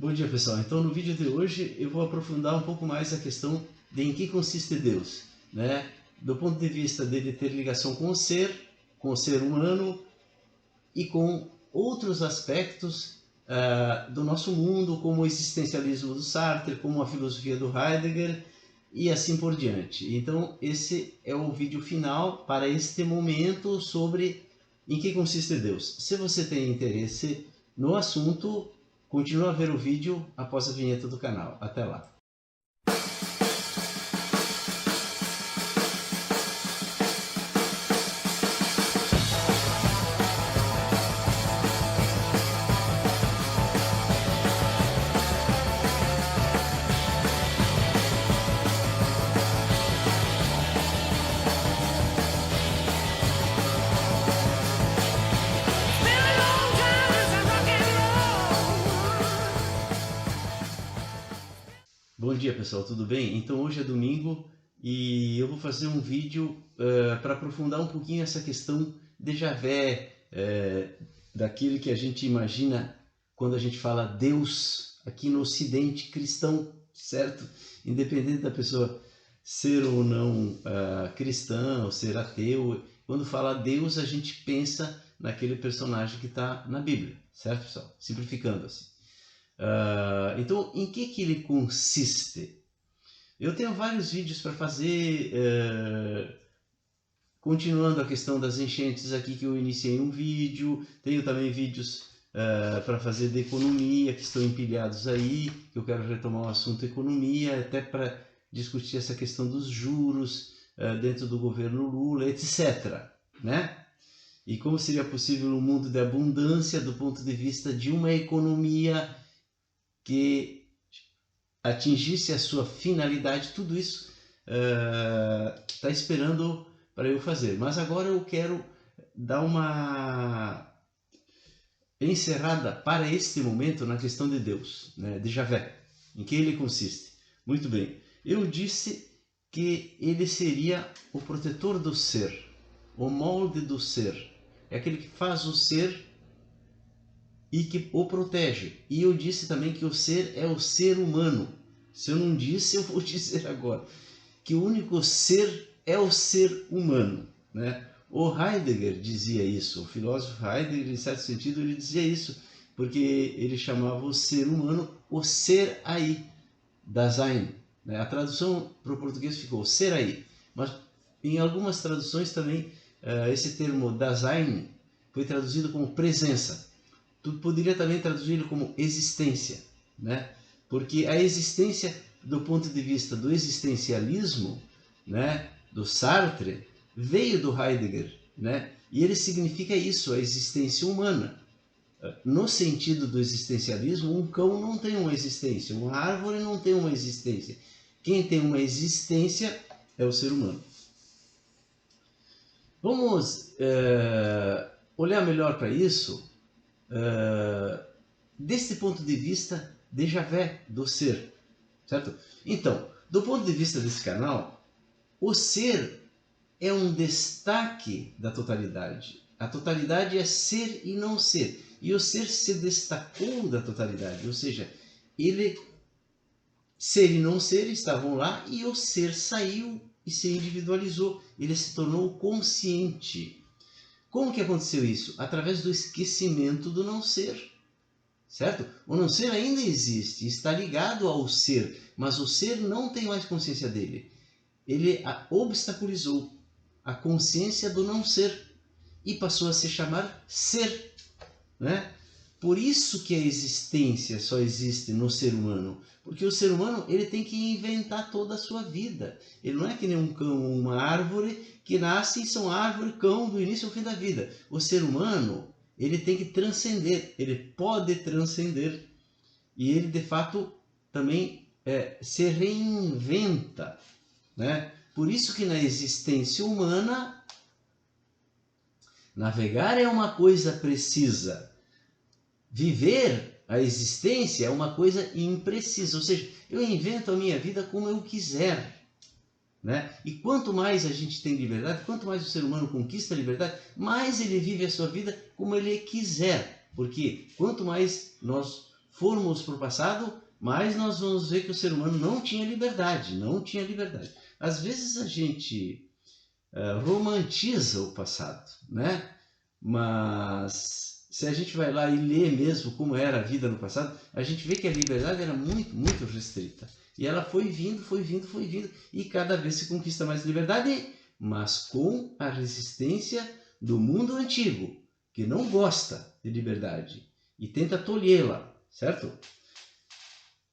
Bom dia, pessoal. Então, no vídeo de hoje eu vou aprofundar um pouco mais a questão de em que consiste Deus, né? Do ponto de vista dele ter ligação com o ser humano e com outros aspectos do nosso mundo, como o existencialismo do Sartre, como a filosofia do Heidegger e assim por diante. Então, esse é o vídeo final para este momento sobre em que consiste Deus. Se você tem interesse no assunto, continue a ver o vídeo após a vinheta do canal. Até lá! Bom dia, pessoal, tudo bem? Então hoje é domingo e eu vou fazer um vídeo para aprofundar um pouquinho essa questão de Javé, daquele que a gente imagina quando a gente fala Deus aqui no Ocidente cristão, certo? Independente da pessoa ser ou não cristã ou ser ateu, quando fala Deus a gente pensa naquele personagem que está na Bíblia, certo, pessoal? Simplificando assim. Então, em que ele consiste? Eu tenho vários vídeos para fazer, continuando a questão das enchentes aqui que eu iniciei um vídeo, tenho também vídeos para fazer de economia que estão empilhados aí, que eu quero retomar o assunto economia, até para discutir essa questão dos juros dentro do governo Lula, etc., né? E como seria possível um mundo de abundância do ponto de vista de uma economia que atingisse a sua finalidade. Tudo isso está esperando para eu fazer. Mas agora eu quero dar uma encerrada para este momento na questão de Deus, né, de Javé, em que ele consiste. Muito bem, eu disse que ele seria o protetor do ser, o molde do ser, é aquele que faz o ser e que o protege. E eu disse também que o ser é o ser humano. Se eu não disse, eu vou dizer agora. Que o único ser é o ser humano, né? O Heidegger dizia isso, o filósofo Heidegger, em certo sentido, ele dizia isso, porque ele chamava o ser humano o ser aí, Dasein, né? A tradução para o português ficou ser aí, mas em algumas traduções também esse termo Dasein foi traduzido como presença. Tu poderia também traduzir ele como existência, né? Porque a existência, do ponto de vista do existencialismo, né, do Sartre, veio do Heidegger, né? E ele significa isso, a existência humana. No sentido do existencialismo, um cão não tem uma existência, uma árvore não tem uma existência. Quem tem uma existência é o ser humano. Vamos olhar melhor para isso desse ponto de vista de Javé, do ser, certo? Então, do ponto de vista desse canal, o ser é um destaque da totalidade. A totalidade é ser e não ser. E o ser se destacou da totalidade, ou seja, ele, ser e não ser estavam lá e o ser saiu e se individualizou. Ele se tornou consciente. Como que aconteceu isso? Através do esquecimento do não ser, certo? O não ser ainda existe, está ligado ao ser, mas o ser não tem mais consciência dele. Ele obstaculizou a consciência do não ser e passou a se chamar ser, né? Por isso que a existência só existe no ser humano, porque o ser humano ele tem que inventar toda a sua vida. Ele não é que nem um cão ou uma árvore que nasce e são árvore, cão do início ao fim da vida. O ser humano ele tem que transcender, ele pode transcender e ele de fato também se reinventa, né? Por isso que na existência humana navegar é uma coisa precisa. Viver a existência é uma coisa imprecisa, ou seja, eu invento a minha vida como eu quiser, né? E quanto mais a gente tem liberdade, quanto mais o ser humano conquista a liberdade, mais ele vive a sua vida como ele quiser, porque quanto mais nós formos para o passado, mais nós vamos ver que o ser humano não tinha liberdade, não tinha liberdade. Às vezes a gente romantiza o passado, né? Mas se a gente vai lá e lê mesmo como era a vida no passado, a gente vê que a liberdade era muito, muito restrita. E ela foi vindo, foi vindo, foi vindo, e cada vez se conquista mais liberdade, mas com a resistência do mundo antigo, que não gosta de liberdade e tenta tolhê-la, certo?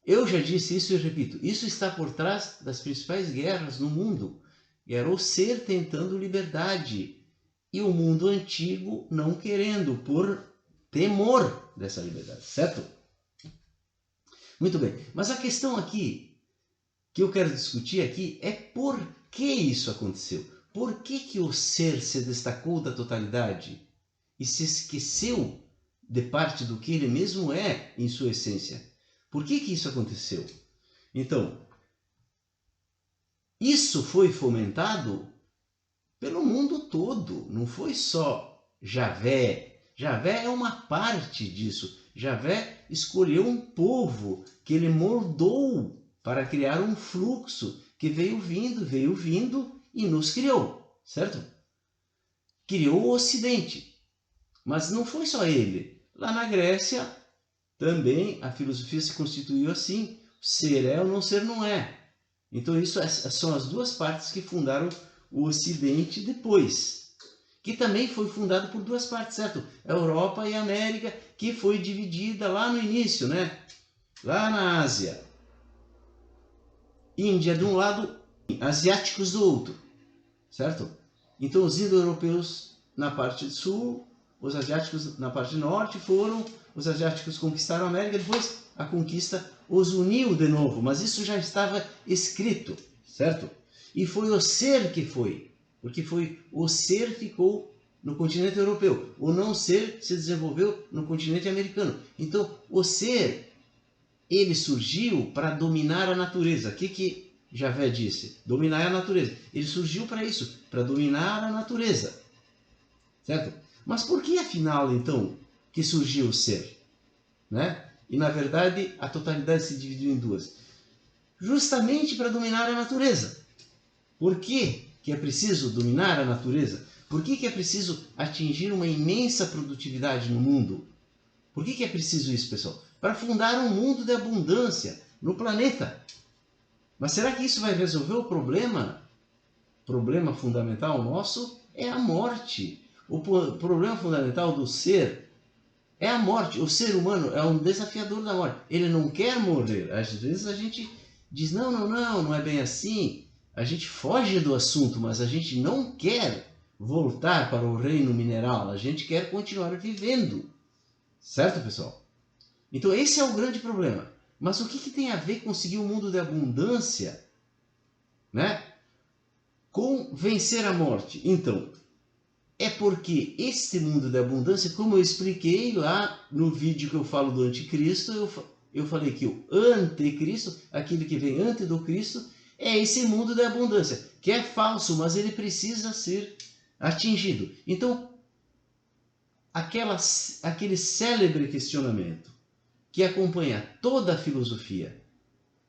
Eu já disse isso e repito, isso está por trás das principais guerras no mundo. Era o ser tentando liberdade e o mundo antigo não querendo, por temor dessa liberdade, certo? Muito bem, mas a questão aqui que eu quero discutir aqui é por que isso aconteceu. Por que o ser se destacou da totalidade e se esqueceu de parte do que ele mesmo é em sua essência? Por que isso aconteceu? Então, isso foi fomentado pelo mundo todo, não foi só Javé. Javé é uma parte disso. Javé escolheu um povo que ele moldou para criar um fluxo que veio vindo e nos criou, certo? Criou o Ocidente. Mas não foi só ele. Lá na Grécia, também a filosofia se constituiu assim. Ser é ou não ser não é. Então isso são as duas partes que fundaram o Ocidente depois. Que também foi fundado por duas partes, certo? A Europa e a América, que foi dividida lá no início, né? Lá na Ásia. Índia de um lado, asiáticos do outro, certo? Então os indo-europeus na parte sul, os asiáticos na parte norte foram, os asiáticos conquistaram a América, depois a conquista os uniu de novo, mas isso já estava escrito, certo? E foi o ser que foi, porque foi o ser ficou no continente europeu, o não ser se desenvolveu no continente americano. Então o ser, ele surgiu para dominar a natureza. O que Javé disse? Dominar a natureza. Ele surgiu para isso, para dominar a natureza, certo? Mas por que afinal então que surgiu o ser, né? E na verdade a totalidade se dividiu em duas. Justamente para dominar a natureza. Por que é preciso dominar a natureza? Por que é preciso atingir uma imensa produtividade no mundo? Por que é preciso isso, pessoal? Para fundar um mundo de abundância no planeta. Mas será que isso vai resolver o problema? O problema fundamental nosso é a morte. O problema fundamental do ser é a morte. O ser humano é um desafiador da morte. Ele não quer morrer. Às vezes a gente diz, não é bem assim. A gente foge do assunto, mas a gente não quer voltar para o reino mineral. A gente quer continuar vivendo. Certo, pessoal? Então esse é o grande problema. Mas o que tem a ver conseguir um mundo de abundância, né, com vencer a morte? Então, é porque este mundo de abundância, como eu expliquei lá no vídeo que eu falo do anticristo, eu falei que o anticristo, aquele que vem antes do Cristo, é esse mundo de abundância, que é falso, mas ele precisa ser atingido. Então, aquele célebre questionamento que acompanha toda a filosofia,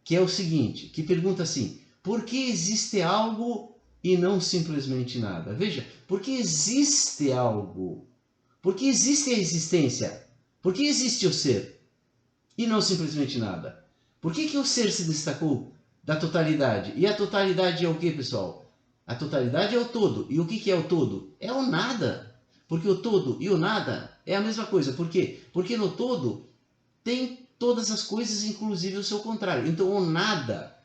que é o seguinte, que pergunta assim, por que existe algo e não simplesmente nada? Veja, por que existe algo? Por que existe a existência? Por que existe o ser e não simplesmente nada? Por que o ser se destacou da totalidade? E a totalidade é o que, pessoal? A totalidade é o todo. E o que é o todo? É o nada. Porque o todo e o nada é a mesma coisa. Por quê? Porque no todo tem todas as coisas, inclusive o seu contrário. Então o nada,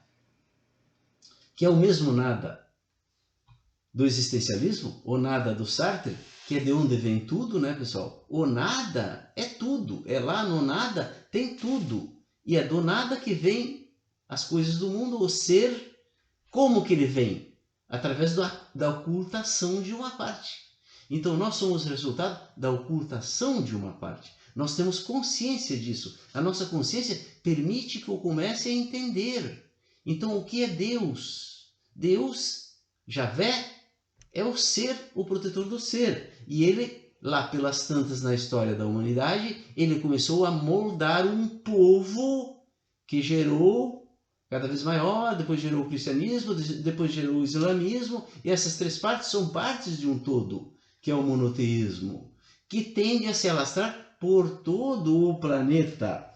que é o mesmo nada do existencialismo, o nada do Sartre, que é de onde vem tudo, né, pessoal? O nada é tudo. É lá no nada tem tudo. E é do nada que vem as coisas do mundo, o ser. Como que ele vem? Através da ocultação de uma parte. Então nós somos resultado da ocultação de uma parte. Nós temos consciência disso. A nossa consciência permite que eu comece a entender. Então o que é Deus? Deus, Javé, é o ser, o protetor do ser. E ele, lá pelas tantas na história da humanidade, ele começou a moldar um povo que gerou cada vez maior, depois gerou o cristianismo, depois gerou o islamismo, e essas três partes são partes de um todo, que é o monoteísmo, que tende a se alastrar por todo o planeta.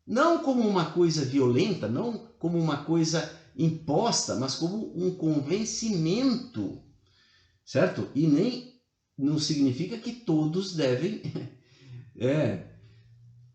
Não como uma coisa violenta, não como uma coisa imposta, mas como um convencimento, certo? E nem não significa que todos devem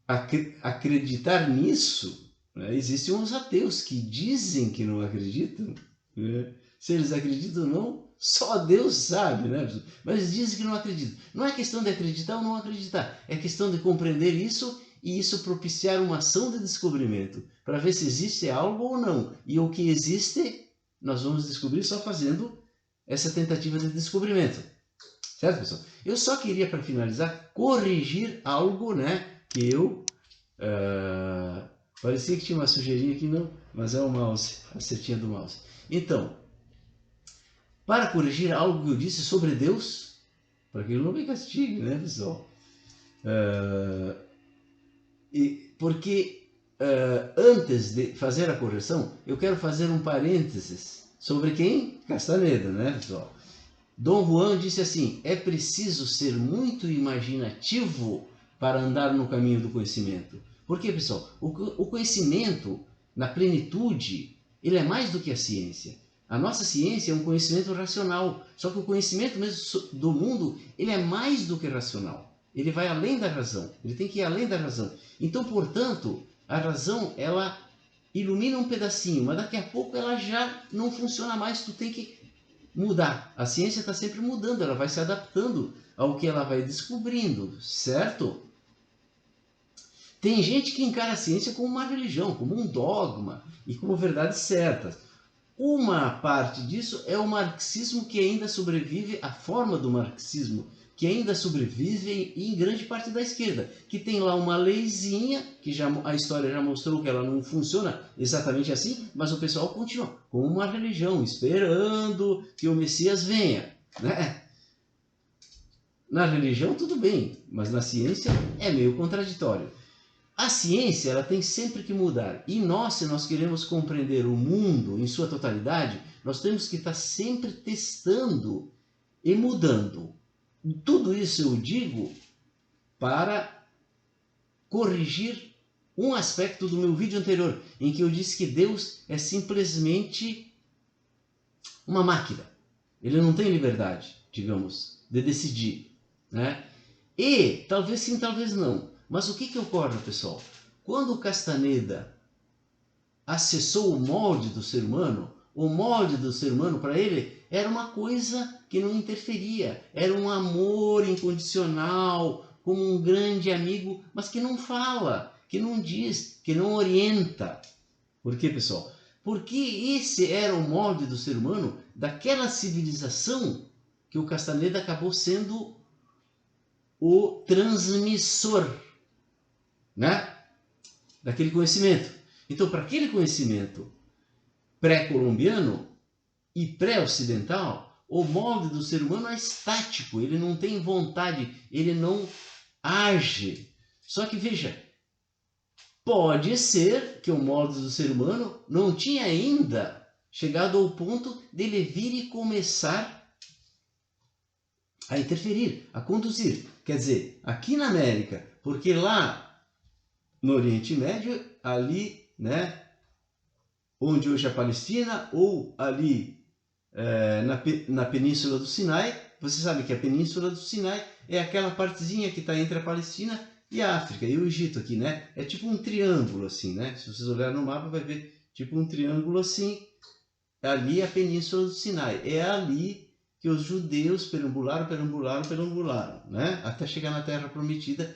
acreditar nisso. Né? Existem uns ateus que dizem que não acreditam. Né? Se eles acreditam ou não, só Deus sabe, né? Mas eles dizem que não acreditam. Não é questão de acreditar ou não acreditar, é questão de compreender isso e isso propiciar uma ação de descobrimento, para ver se existe algo ou não. E o que existe, nós vamos descobrir só fazendo essa tentativa de descobrimento. Certo, pessoal? Eu só queria, para finalizar, corrigir algo, né, que eu... parecia que tinha uma sujeirinha aqui, não, mas é o mouse, a setinha do mouse. Então, para corrigir algo que eu disse sobre Deus, para que ele não me castigue, né, pessoal? Porque antes de fazer a correção, eu quero fazer um parênteses sobre quem? Castaneda, né, pessoal? Dom Juan disse assim: é preciso ser muito imaginativo para andar no caminho do conhecimento. Por quê, pessoal? O conhecimento, na plenitude, ele é mais do que a ciência. A nossa ciência é um conhecimento racional, só que o conhecimento mesmo do mundo, ele é mais do que racional. Ele vai além da razão, ele tem que ir além da razão. Então, portanto, a razão, ela ilumina um pedacinho, mas daqui a pouco ela já não funciona mais, tu tem que mudar. A ciência está sempre mudando, ela vai se adaptando ao que ela vai descobrindo, certo? Tem gente que encara a ciência como uma religião, como um dogma e como verdades certas. Uma parte disso é o marxismo, que ainda sobrevive, a forma do marxismo, que ainda sobrevive em grande parte da esquerda, que tem lá uma leizinha, que a história já mostrou que ela não funciona exatamente assim, mas o pessoal continua como uma religião, esperando que o Messias venha. Né? Na religião tudo bem, mas na ciência é meio contraditório. A ciência, ela tem sempre que mudar. E nós, se nós queremos compreender o mundo em sua totalidade, nós temos que estar sempre testando e mudando. Tudo isso eu digo para corrigir um aspecto do meu vídeo anterior, em que eu disse que Deus é simplesmente uma máquina. Ele não tem liberdade, digamos, de decidir. Né? E, talvez sim, talvez não. Mas o que ocorre, pessoal? Quando Castaneda acessou o molde do ser humano, o molde do ser humano para ele era uma coisa que não interferia, era um amor incondicional, como um grande amigo, mas que não fala, que não diz, que não orienta. Por quê, pessoal? Porque esse era o molde do ser humano daquela civilização que o Castaneda acabou sendo o transmissor, né? Daquele conhecimento. Então, para aquele conhecimento pré-colombiano e pré-ocidental, o molde do ser humano é estático, ele não tem vontade, ele não age. Só que veja, pode ser que o molde do ser humano não tinha ainda chegado ao ponto dele vir e começar a interferir, a conduzir. Quer dizer, aqui na América, porque lá no Oriente Médio, ali, né, onde hoje é a Palestina, ou ali na Península do Sinai, você sabe que a Península do Sinai é aquela partezinha que está entre a Palestina e a África, e o Egito aqui, né? É tipo um triângulo assim, né? Se vocês olharem no mapa, vai ver tipo um triângulo assim. Ali é a Península do Sinai. É ali que os judeus perambularam, né? Até chegar na Terra Prometida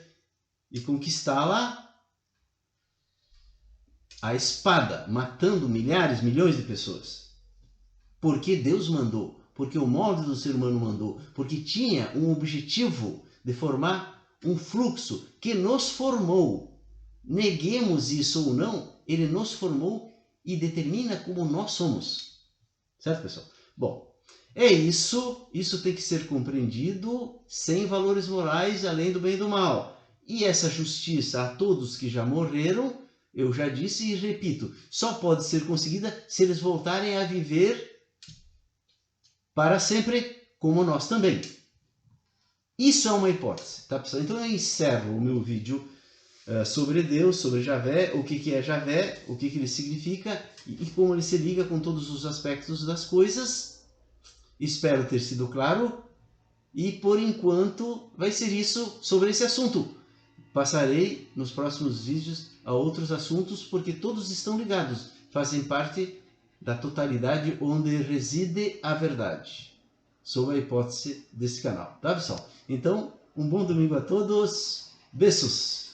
e conquistá-la a espada, matando milhares, milhões de pessoas. Porque Deus mandou, porque o molde do ser humano mandou, porque tinha um objetivo de formar um fluxo que nos formou. Neguemos isso ou não, ele nos formou e determina como nós somos. Certo, pessoal? Bom, É isso, isso tem que ser compreendido sem valores morais além do bem e do mal. E essa justiça a todos que já morreram, eu já disse e repito, só pode ser conseguida se eles voltarem a viver para sempre, como nós também. Isso é uma hipótese, tá pessoal? Então eu encerro o meu vídeo sobre Deus, sobre Javé, o que é Javé, o que ele significa e como ele se liga com todos os aspectos das coisas. Espero ter sido claro e por enquanto vai ser isso sobre esse assunto. Passarei nos próximos vídeos a outros assuntos porque todos estão ligados, fazem parte da totalidade onde reside a verdade, sob a hipótese desse canal, tá pessoal? Então, um bom domingo a todos, beijos!